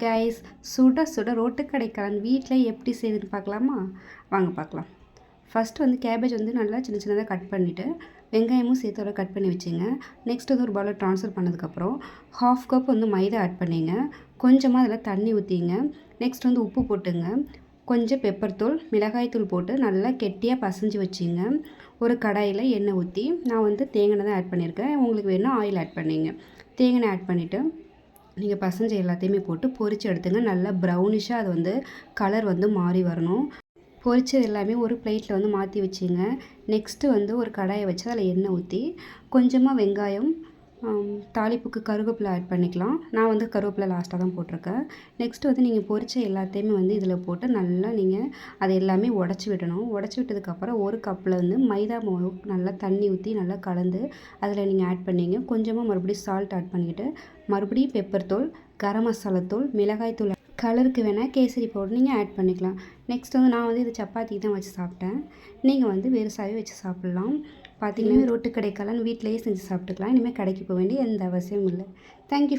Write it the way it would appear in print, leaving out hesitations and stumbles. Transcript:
Guys, சுட சுட road கடைக்காரன் வீட்டில் எப்படி செய்யுதுன்னு பார்க்கலாமா? வாங்க பார்க்கலாம். ஃபஸ்ட்டு வந்து கேபேஜ் வந்து நல்லா சின்ன சின்னதாக கட் பண்ணிவிட்டு வெங்காயமும் சேர்த்து கட் பண்ணி வச்சுங்க. நெக்ஸ்ட் வந்து ஒரு பவுலில் ட்ரான்ஸ்ஃபர் பண்ணதுக்கப்புறம் 1/2 கப் வந்து மைதா ஆட் பண்ணிங்க. கொஞ்சமாக அதில் தண்ணி ஊற்றிங்க. நெக்ஸ்ட் வந்து உப்பு போட்டுங்க. கொஞ்சம் பெப்பர் தூள், மிளகாய் தூள் போட்டு நல்லா கெட்டியாக பசைஞ்சு வச்சிங்க. ஒரு கடாயில் எண்ணெய் ஊற்றி நான் வந்து தேங்காய் தான் ஆட் பண்ணியிருக்கேன். உங்களுக்கு வேணால் ஆயில் ஆட் பண்ணிங்க. தேங்காய் ஆட் பண்ணிவிட்டு நீங்கள் பசஞ்ச எல்லாத்தையுமே போட்டு பொரித்து எடுத்துங்க. நல்லா ப்ரௌனிஷாக அது வந்து கலர் வந்து மாறி வரணும். பொரிச்சது எல்லாமே ஒரு பிளேட்டில் வந்து மாற்றி வச்சுங்க. நெக்ஸ்ட்டு வந்து ஒரு கடாயை வச்சு அதில் எண்ணெய் ஊற்றி கொஞ்சமாக வெங்காயம், தாளிப்புக்கு கருவேப்பிலை ஆட் பண்ணிக்கலாம். நான் வந்து கருவேப்பிலை லாஸ்ட்டாக தான் போட்டிருக்கேன். நெக்ஸ்ட்டு வந்து நீங்கள் பொரிச்ச எல்லாத்தையுமே வந்து இதில் போட்டு நல்லா நீங்கள் அதை எல்லாமே உடச்சி விடணும். உடச்சி விட்டதுக்கப்புறம் ஒரு கப்பில் வந்து மைதா மாவு நல்லா தண்ணி ஊற்றி நல்லா கலந்து அதில் நீங்கள் ஆட் பண்ணிங்க. கொஞ்சமாக மறுபடியும் சால்ட் ஆட் பண்ணிக்கிட்டு மறுபடியும் பெப்பர் தூள், கரம் மசாலா தூள், மிளகாய் தூள், கலருக்கு வேணால் கேசரி பவுடர் நீங்கள் ஆட் பண்ணிக்கலாம். நெக்ஸ்ட் வந்து நான் வந்து இது சப்பாத்திக்கு தான் வச்சு சாப்பிட்டேன். நீங்கள் வந்து வெறுசாவே வச்சு சாப்பிட்லாம். பார்த்தீங்கன்னா ரோட்டு கடைக்கெல்லாம் வீட்டிலேயே செஞ்சு சாப்பிட்டுக்கலாம். இனிமேல் கடைக்கு போக வேண்டிய எந்த அவசியமும் இல்லை. தேங்க்யூ.